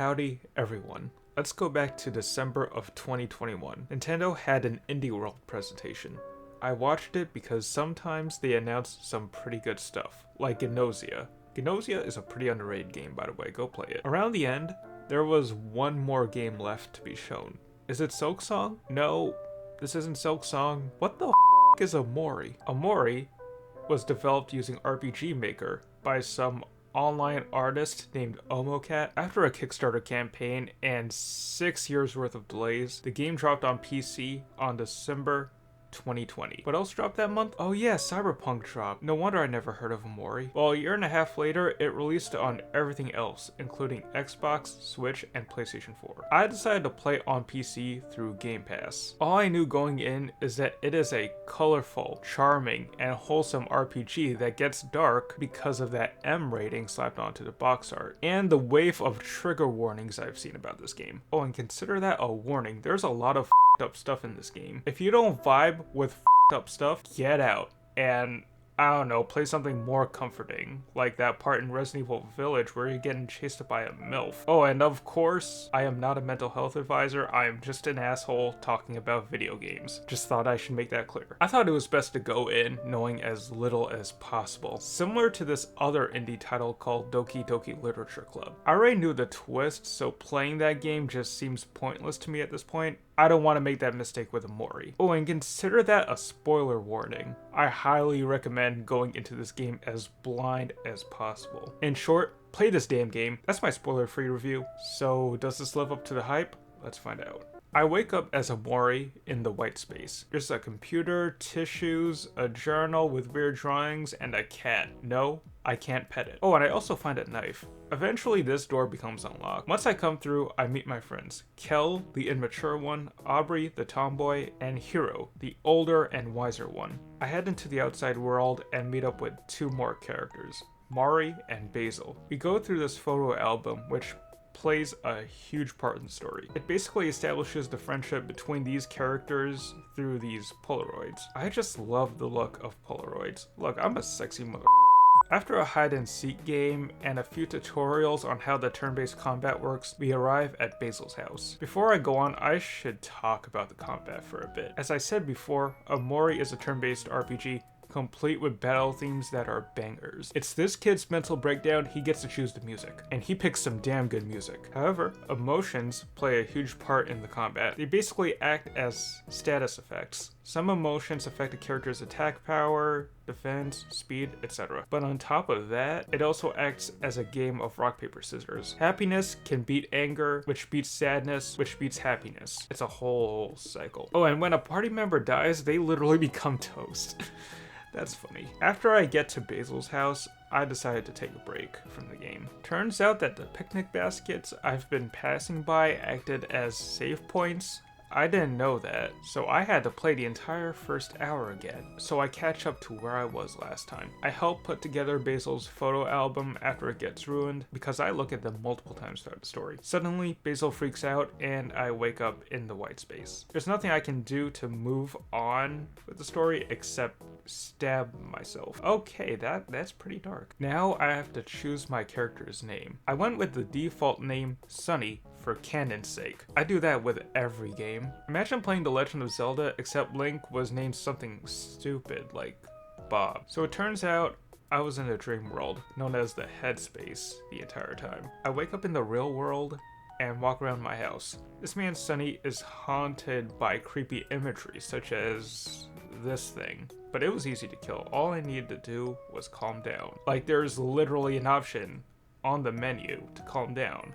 Howdy everyone. Let's go back to December of 2021. Nintendo had an Indie World presentation. I watched it because sometimes they announce some pretty good stuff, like Gnosia. Gnosia is a pretty underrated game, by the way, go play it. Around the end, there was one more game left to be shown. Is it Silksong? No, this isn't Silksong. What the is Omori? Omori was developed using RPG Maker by some online artist named Omocat. After a Kickstarter campaign and 6 years worth of delays, the game dropped on PC on December 2020. What else dropped that month? Oh yeah, Cyberpunk dropped. No wonder I never heard of Omori. Well, a year and a half later, it released on everything else, including Xbox, Switch, and PlayStation 4. I decided to play on PC through Game Pass. All I knew going in is that it is a colorful, charming, and wholesome RPG that gets dark because of that M rating slapped onto the box art, and the wave of trigger warnings I've seen about this game. Oh, and consider that a warning. There's a lot of up stuff in this game. If you don't vibe with up stuff, get out and I don't know, play something more comforting, like that part in Resident Evil Village where you're getting chased by a MILF. Oh, and of course, I am not a mental health advisor, I am just an asshole talking about video games. Just thought I should make that clear. I thought it was best to go in knowing as little as possible. Similar to this other indie title called Doki Doki Literature Club. I already knew the twist, so playing that game just seems pointless to me at this point. I don't want to make that mistake with Omori. Oh, and consider that a spoiler warning. I highly recommend going into this game as blind as possible. In short, play this damn game. That's my spoiler-free review. So, does this live up to the hype? Let's find out. I wake up as Omori in the white space. There's a computer, tissues, a journal with weird drawings, and a cat. No, I can't pet it. Oh, and I also find a knife. Eventually, this door becomes unlocked. Once I come through, I meet my friends. Kel, the immature one, Aubrey, the tomboy, and Hiro, the older and wiser one. I head into the outside world and meet up with two more characters, Mari and Basil. We go through this photo album, which plays a huge part in the story. It basically establishes the friendship between these characters through these Polaroids. I just love the look of Polaroids. Look, I'm a sexy mother. After a hide-and-seek game and a few tutorials on how the turn-based combat works, we arrive at Basil's house. Before I go on, I should talk about the combat for a bit. As I said before, Omori is a turn-based RPG complete with battle themes that are bangers. It's this kid's mental breakdown, he gets to choose the music, and he picks some damn good music. However, emotions play a huge part in the combat. They basically act as status effects. Some emotions affect a character's attack power, defense, speed, etc. But on top of that, it also acts as a game of rock, paper, scissors. Happiness can beat anger, which beats sadness, which beats happiness. It's a whole cycle. Oh, and when a party member dies, they literally become toast. That's funny. After I get to Basil's house, I decided to take a break from the game. Turns out that the picnic baskets I've been passing by acted as save points. I didn't know that, so I had to play the entire first hour again, so I catch up to where I was last time. I help put together Basil's photo album after it gets ruined, because I look at them multiple times throughout the story. Suddenly, Basil freaks out, and I wake up in the white space. There's nothing I can do to move on with the story except stab myself. Okay, that's pretty dark. Now I have to choose my character's name. I went with the default name Sunny for canon's sake. I do that with every game. Imagine playing The Legend of Zelda except Link was named something stupid like Bob. So it turns out I was in a dream world known as the Headspace the entire time. I wake up in the real world and walk around my house. This man Sunny is haunted by creepy imagery such as this thing. But it was easy to kill. All I needed to do was calm down. Like there's literally an option on the menu to calm down.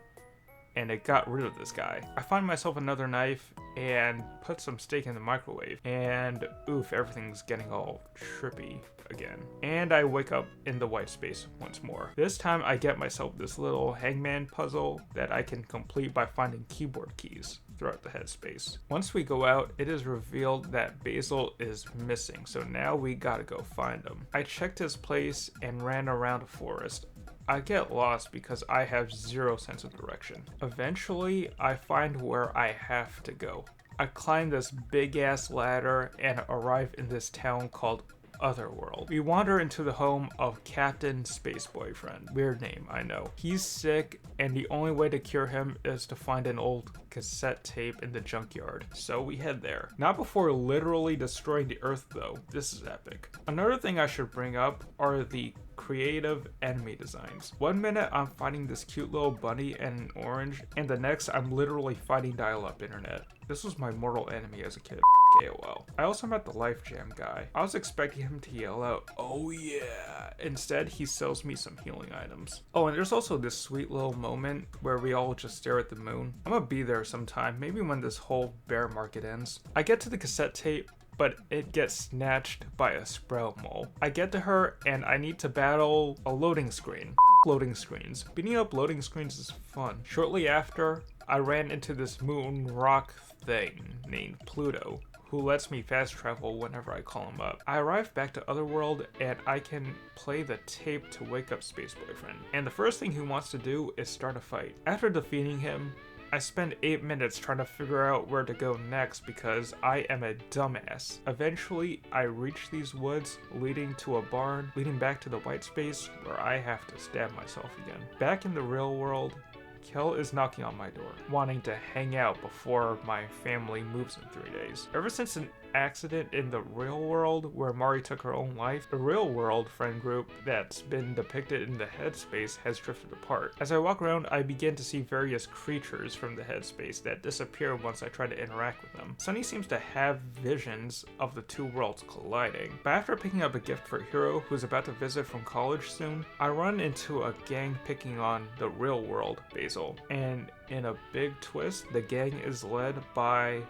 And it got rid of this guy. I find myself another knife and put some steak in the microwave. And oof, everything's getting all trippy again. And I wake up in the white space once more. This time I get myself this little hangman puzzle that I can complete by finding keyboard keys throughout the headspace. Once we go out, it is revealed that Basil is missing, so now we gotta go find him. I checked his place and ran around a forest. I get lost because I have zero sense of direction. Eventually, I find where I have to go. I climb this big ass ladder and arrive in this town called Otherworld. We wander into the home of Captain Space Boyfriend. Weird name, I know. He's sick, and the only way to cure him is to find an old cassette tape in the junkyard. So we head there. Not before literally destroying the Earth though. This is epic. Another thing I should bring up are the creative enemy designs. One minute I'm fighting this cute little bunny and orange, and the next I'm literally fighting dial-up internet. This was my mortal enemy as a kid. AOL. I also met the Life Jam guy. I was expecting him to yell out, "Oh yeah!" Instead, he sells me some healing items. Oh, and there's also this sweet little moment where we all just stare at the moon. I'm gonna be there sometime, maybe when this whole bear market ends. I get to the cassette tape, but it gets snatched by a sprout mole. I get to her and I need to battle a loading screen. Loading screens. Beating up loading screens is fun. Shortly after, I ran into this moon rock thing named Pluto, who lets me fast travel whenever I call him up. I arrive back to Otherworld and I can play the tape to wake up Space Boyfriend. And the first thing he wants to do is start a fight. After defeating him, I spend 8 minutes trying to figure out where to go next because I am a dumbass. Eventually, I reach these woods leading to a barn, leading back to the white space where I have to stab myself again. Back in the real world, Kel is knocking on my door, wanting to hang out before my family moves in 3 days. Ever since an accident in the real world where Mari took her own life, the real world friend group that's been depicted in the headspace has drifted apart. As I walk around, I begin to see various creatures from the headspace that disappear once I try to interact with them. Sunny seems to have visions of the two worlds colliding, but after picking up a gift for Hiro, who's about to visit from college soon, I run into a gang picking on the real world Basil, and in a big twist, the gang is led by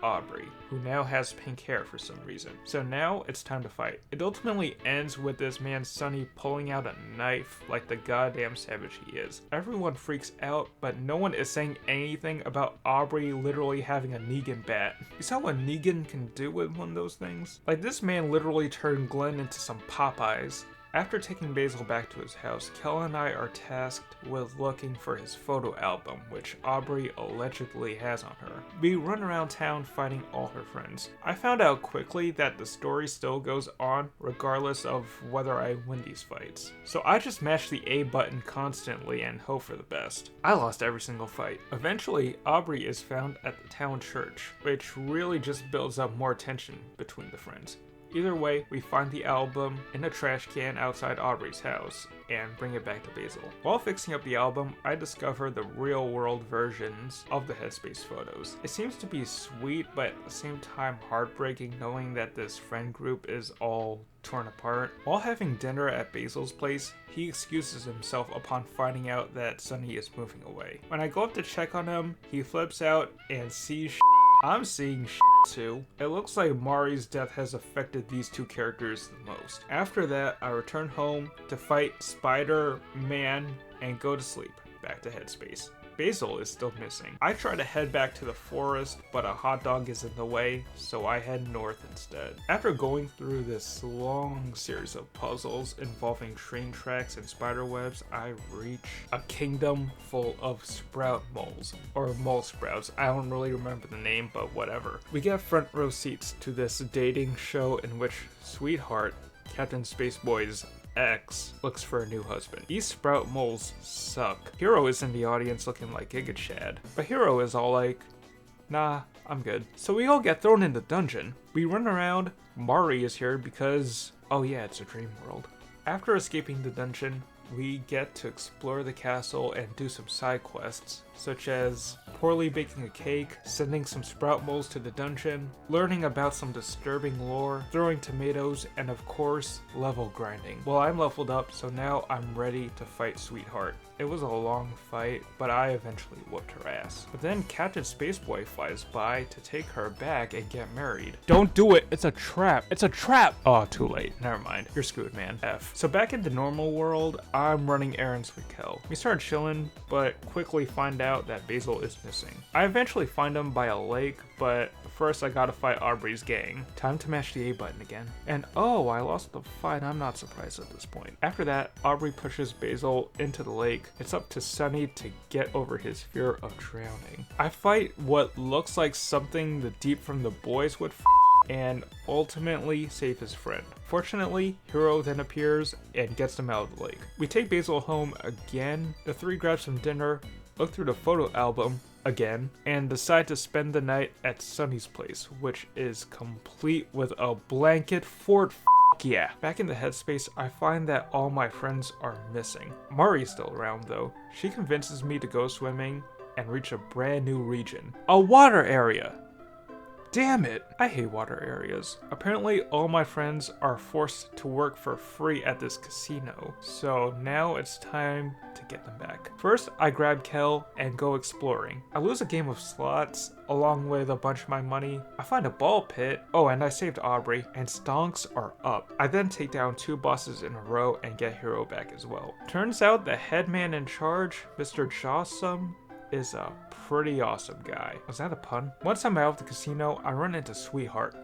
Aubrey, who now has pink hair for some reason. So now it's time to fight. It ultimately ends with this man Sunny pulling out a knife like the goddamn savage he is. Everyone freaks out, but no one is saying anything about Aubrey literally having a Negan bat. You saw what Negan can do with one of those things? Like, this man literally turned Glenn into some Popeyes. After taking Basil back to his house, Kel and I are tasked with looking for his photo album, which Aubrey allegedly has on her. We run around town fighting all her friends. I found out quickly that the story still goes on regardless of whether I win these fights. So I just mash the A button constantly and hope for the best. I lost every single fight. Eventually, Aubrey is found at the town church, which really just builds up more tension between the friends. Either way, we find the album in a trash can outside Aubrey's house and bring it back to Basil. While fixing up the album, I discover the real-world versions of the Headspace photos. It seems to be sweet, but at the same time heartbreaking knowing that this friend group is all torn apart. While having dinner at Basil's place, he excuses himself upon finding out that Sunny is moving away. When I go up to check on him, he flips out and sees I'm seeing too. It looks like Mari's death has affected these two characters the most. After that, I return home to fight Spider-Man and go to sleep. Back to Headspace. Basil is still missing. I try to head back to the forest, but a hot dog is in the way, so I head north instead. After going through this long series of puzzles involving train tracks and spider webs, I reach a kingdom full of sprout moles, or mole sprouts. I don't really remember the name, but whatever. We get front row seats to this dating show in which Sweetheart, Captain Spaceboy's ex, looks for a new husband. These sprout moles suck. Hiro is in the audience looking like Giga Chad, but Hiro is all like, nah, I'm good. So we all get thrown in the dungeon. We run around. Mari is here because, oh yeah, it's a dream world. After escaping the dungeon, we get to explore the castle and do some side quests, such as poorly baking a cake, sending some sprout moles to the dungeon, learning about some disturbing lore, throwing tomatoes, and of course, level grinding. Well, I'm leveled up, so now I'm ready to fight Sweetheart. It was a long fight, but I eventually whooped her ass. But then Captain Spaceboy flies by to take her back and get married. Don't do it! It's a trap! It's a trap! Oh, too late. Never mind. You're screwed, man. F. So back in the normal world, I'm running errands with Kel. We start chilling, but quickly find out that Basil is missing. I eventually find him by a lake, but first I gotta fight Aubrey's gang. Time to mash the A button again. And oh, I lost the fight. I'm not surprised at this point. After that, Aubrey pushes Basil into the lake. It's up to Sunny to get over his fear of drowning. I fight what looks like something the Deep from the Boys would and ultimately save his friend. Fortunately, Hiro then appears and gets them out of the lake. We take Basil home again, the three grab some dinner, look through the photo album again, and decide to spend the night at Sunny's place, which is complete with a blanket fort. Yeah. Back in the headspace, I find that all my friends are missing. Mari's still around though. She convinces me to go swimming and reach a brand new region. A water area! Damn it! I hate water areas. Apparently all my friends are forced to work for free at this casino, so now it's time to get them back. First, I grab Kel and go exploring. I lose a game of slots along with a bunch of my money. I find a ball pit. Oh, and I saved Aubrey, and stonks are up. I then take down 2 bosses in a row and get Hiro back as well. Turns out the headman in charge, Mr. Jawsome, is a pretty awesome guy. Was that a pun? Once I'm out of the casino, I run into Sweetheart.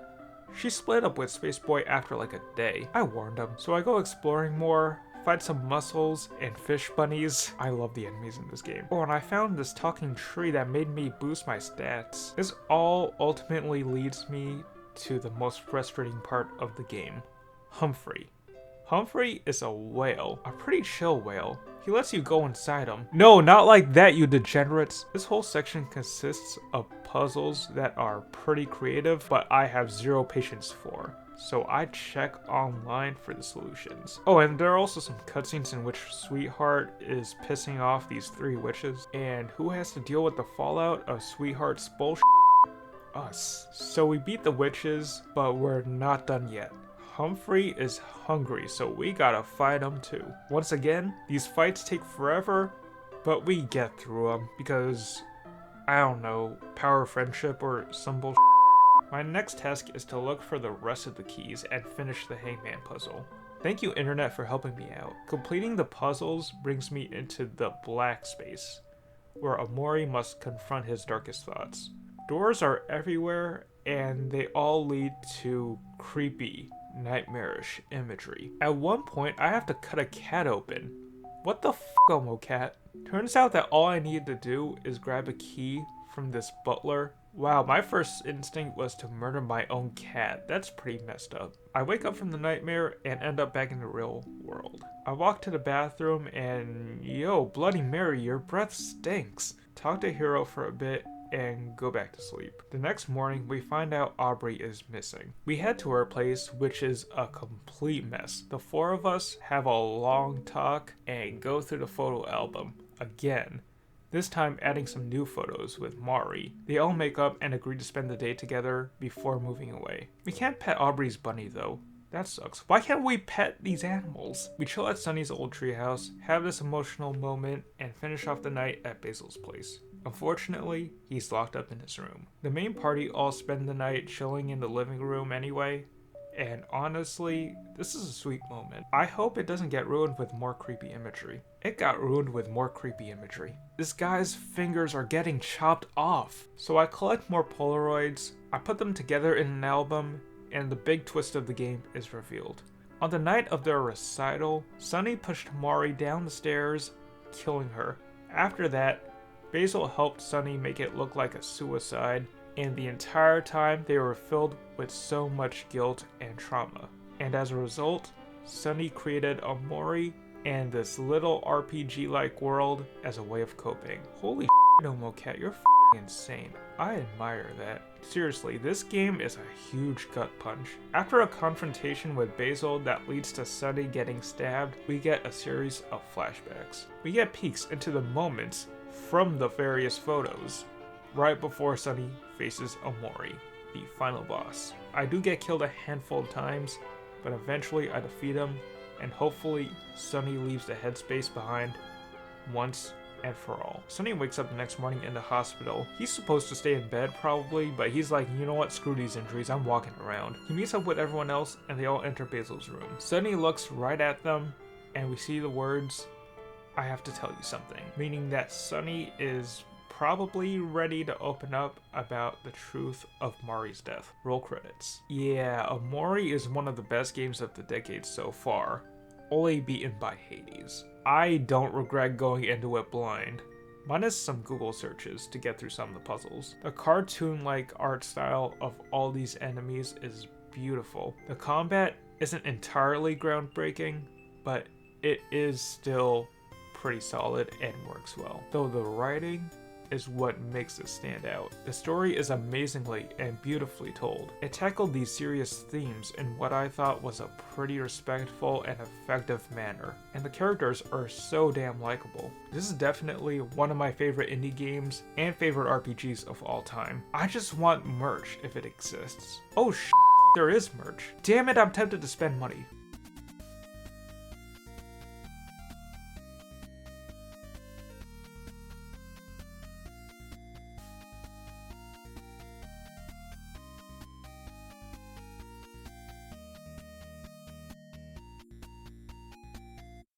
She split up with Spaceboy after like a day. I warned him, so I go exploring more, fight some mussels and fish bunnies. I love the enemies in this game. Oh, and I found this talking tree that made me boost my stats. This all ultimately leads me to the most frustrating part of the game, Humphrey. Humphrey is a whale, a pretty chill whale. He lets you go inside him. No, not like that, you degenerates. This whole section consists of puzzles that are pretty creative, but I have 0 patience for. So I check online for the solutions. Oh, and there are also some cutscenes in which Sweetheart is pissing off these 3 witches. And who has to deal with the fallout of Sweetheart's bullshit? Us. So we beat the witches, but we're not done yet. Humphrey is hungry, so we gotta fight him too. Once again, these fights take forever, but we get through them because, I don't know, power of friendship or some bullshit. My next task is to look for the rest of the keys and finish the Hangman puzzle. Thank you, Internet, for helping me out. Completing the puzzles brings me into the black space, where Omori must confront his darkest thoughts. Doors are everywhere, and they all lead to creepy, nightmarish imagery. At one point, I have to cut a cat open. What the f***, Omo cat? Turns out that all I needed to do is grab a key from this butler. Wow, my first instinct was to murder my own cat. That's pretty messed up. I wake up from the nightmare and end up back in the real world. I walk to the bathroom and, yo, Bloody Mary, your breath stinks. Talk to Hiro for a bit and go back to sleep. The next morning, we find out Aubrey is missing. We head to her place, which is a complete mess. The 4 of us have a long talk and go through the photo album again. This time adding some new photos with Mari. They all make up and agree to spend the day together before moving away. We can't pet Aubrey's bunny though. That sucks. Why can't we pet these animals? We chill at Sunny's old treehouse, have this emotional moment, and finish off the night at Basil's place. Unfortunately, he's locked up in his room. The main party all spend the night chilling in the living room anyway, and honestly, this is a sweet moment. I hope it doesn't get ruined with more creepy imagery. It got ruined with more creepy imagery. This guy's fingers are getting chopped off. So I collect more Polaroids, I put them together in an album, and the big twist of the game is revealed. On the night of their recital, Sunny pushed Mari down the stairs, killing her. After that, Basil helped Sunny make it look like a suicide, and the entire time they were filled with so much guilt and trauma. And as a result, Sunny created Omori and this little RPG-like world as a way of coping. Holy shit, Omocat, you're insane. I admire that. Seriously, this game is a huge gut punch. After a confrontation with Basil that leads to Sunny getting stabbed, we get a series of flashbacks. We get peeks into the moments from the various photos, right before Sunny faces Omori, the final boss. I do get killed a handful of times, but eventually I defeat him, and hopefully Sunny leaves the headspace behind once and for all. Sunny wakes up the next morning in the hospital. He's supposed to stay in bed probably, but he's like, you know what, screw these injuries, I'm walking around. He meets up with everyone else and they all enter Basil's room. Sunny looks right at them and we see the words, "I have to tell you something," meaning that Sunny is probably ready to open up about the truth of Mari's death. Roll credits. Yeah, Omori is one of the best games of the decade so far, only beaten by Hades. I don't regret going into it blind. minus some Google searches to get through some of the puzzles. The cartoon-like art style of all these enemies is beautiful. The combat isn't entirely groundbreaking, but it is still pretty solid and works well. Though the writing is what makes it stand out. The story is amazingly and beautifully told. It tackled these serious themes in what I thought was a pretty respectful and effective manner, and the characters are so damn likable. This is definitely one of my favorite indie games and favorite RPGs of all time. I just want merch if it exists. Oh there is merch. Damn it, I'm tempted to spend money.